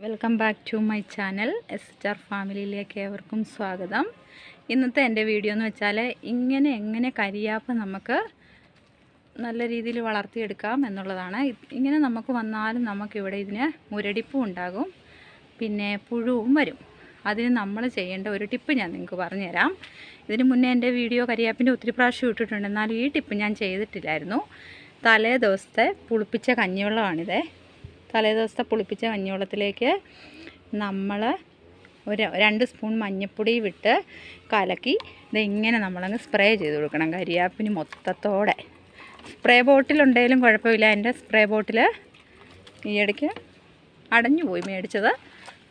Welcome back to my channel SHR ഫാമിലിയിലേക്ക് ഏവർക്കും സ്വാഗതം. ഇന്നത്തെ എൻ്റെ വീഡിയോ എന്ന് വെച്ചാൽ എങ്ങനെ കരിയാപ്പ് നമുക്ക് നല്ല രീതിയിൽ വളർത്തിയെടുക്കാം എന്നുള്ളതാണ്. ഇങ്ങനെ നമുക്ക് വന്നാലും നമുക്കിവിടെ ഇതിന് മുരടിപ്പും ഉണ്ടാകും, പിന്നെ പുഴുവും വരും. അതിന് നമ്മൾ ചെയ്യേണ്ട ഒരു ടിപ്പ് ഞാൻ നിങ്ങൾക്ക് പറഞ്ഞുതരാം. ഇതിന് മുന്നേ എൻ്റെ വീഡിയോ കരിയാപ്പിൻ്റെ ഒത്തിരി പ്രാവശ്യം ഇട്ടിട്ടുണ്ട്, എന്നാലും ഈ ടിപ്പ് ഞാൻ ചെയ്തിട്ടില്ലായിരുന്നു. തലേ ദിവസത്തെ പുളിപ്പിച്ച കഞ്ഞിവെള്ളമാണിത്. തലേദിവസത്തെ പുളിപ്പിച്ച കഞ്ഞിവെള്ളത്തിലേക്ക് നമ്മൾ ഒരു 2 സ്പൂൺ മഞ്ഞൾപ്പൊടി വിട്ട് കലക്കി ഇതിങ്ങനെ നമ്മളങ്ങ് സ്പ്രേ ചെയ്ത് കൊടുക്കണം കരിയാപ്പിന് മൊത്തത്തോടെ. സ്പ്രേ ബോട്ടിലുണ്ടെങ്കിലും കുഴപ്പമില്ല. എൻ്റെ സ്പ്രേ ബോട്ടിൽ ഈ ഇടയ്ക്ക് അടഞ്ഞു പോയി മേടിച്ചത്,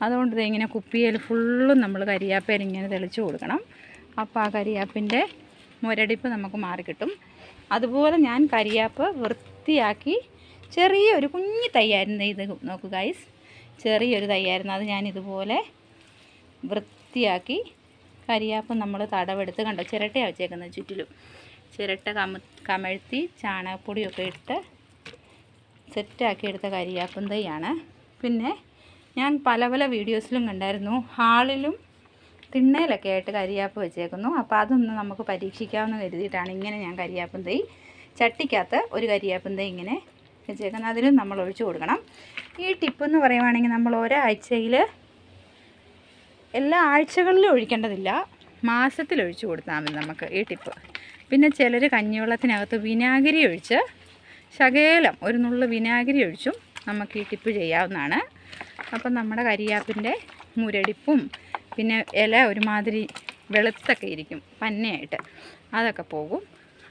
അതുകൊണ്ട് ഇതിങ്ങനെ കുപ്പിയിൽ ഫുള്ളും നമ്മൾ കരിയാപ്പയിൽ ഇങ്ങനെ തെളിച്ച് കൊടുക്കണം. അപ്പോൾ ആ കരിയാപ്പിൻ്റെ മുരടിപ്പ് നമുക്ക് മാറിക്കിട്ടും. അതുപോലെ ഞാൻ കരിയാപ്പ് വൃത്തിയാക്കി ചെറിയൊരു കുഞ്ഞു തൈയായിരുന്നു ഇത്. നോക്കൂ ഗൈസ്, ചെറിയൊരു തൈയായിരുന്നു. അത് ഞാൻ ഇതുപോലെ വൃത്തിയാക്കി കരിയാപ്പ് നമ്മൾ തടവെടുത്ത് കണ്ടോ, ചിരട്ടയാണ് വെച്ചേക്കുന്നത് ചുറ്റിലും. ചിരട്ട കമഴ്ത്തി ചാണകപ്പൊടിയൊക്കെ ഇട്ട് സെറ്റാക്കി എടുത്ത കരിയാപ്പും തൈയാണ്. പിന്നെ ഞാൻ പല വീഡിയോസിലും കണ്ടായിരുന്നു, ഹാളിലും തിണ്ണയിലൊക്കെ ആയിട്ട് കരിയാപ്പ് വെച്ചേക്കുന്നു. അപ്പോൾ അതൊന്ന് നമുക്ക് പരീക്ഷിക്കാമെന്ന് കരുതിയിട്ടാണ് ഇങ്ങനെ ഞാൻ കരിയാപ്പും തൈ ചട്ടിക്കകത്ത് ഒരു കരിയാപ്പും തൈ ഇങ്ങനെ വെച്ചേക്കുന്നത്. അതിലും നമ്മൾ ഒഴിച്ചു കൊടുക്കണം. ഈ ടിപ്പ് എന്ന് പറയുവാണെങ്കിൽ നമ്മൾ ഒരാഴ്ചയിൽ, എല്ലാ ആഴ്ചകളിലും ഒഴിക്കേണ്ടതില്ല, മാസത്തിൽ ഒഴിച്ചു കൊടുത്താൽ മതി നമുക്ക് ഈ ടിപ്പ്. പിന്നെ ചിലർ കഞ്ഞിവെള്ളത്തിനകത്ത് വിനാഗിരി ഒഴിച്ച്, ശകലം ഒരു നുള്ളു വിനാഗിരി ഒഴിച്ചും നമുക്ക് ഈ ടിപ്പ് ചെയ്യാവുന്നതാണ്. അപ്പം നമ്മുടെ കരിയാപ്പിൻ്റെ മുരടിപ്പും പിന്നെ ഇല ഒരുമാതിരി വെളുത്തൊക്കെ ഇരിക്കും പന്നയായിട്ട്, അതൊക്കെ പോകും.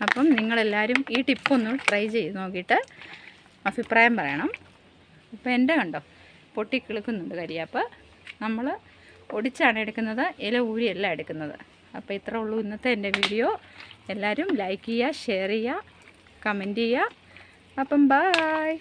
അപ്പം നിങ്ങളെല്ലാവരും ഈ ടിപ്പൊന്ന് ട്രൈ ചെയ്ത് നോക്കിയിട്ട് അഭിപ്രായം പറയണം. ഇപ്പോൾ എൻ്റെ കണ്ടോ പൊട്ടിക്കിളുക്കുന്നുണ്ട് കരിയാപ്പ്. നമ്മൾ ഒടിച്ചാണ് എടുക്കുന്നത്, ഇല ഊരിയല്ല എടുക്കുന്നത്. അപ്പോൾ ഇത്രേ ഉള്ളൂ ഇന്നത്തെ എൻ്റെ വീഡിയോ. എല്ലാവരും ലൈക്ക് ചെയ്യുക, ഷെയർ ചെയ്യുക, കമൻറ്റ് ചെയ്യുക. അപ്പം ബൈ.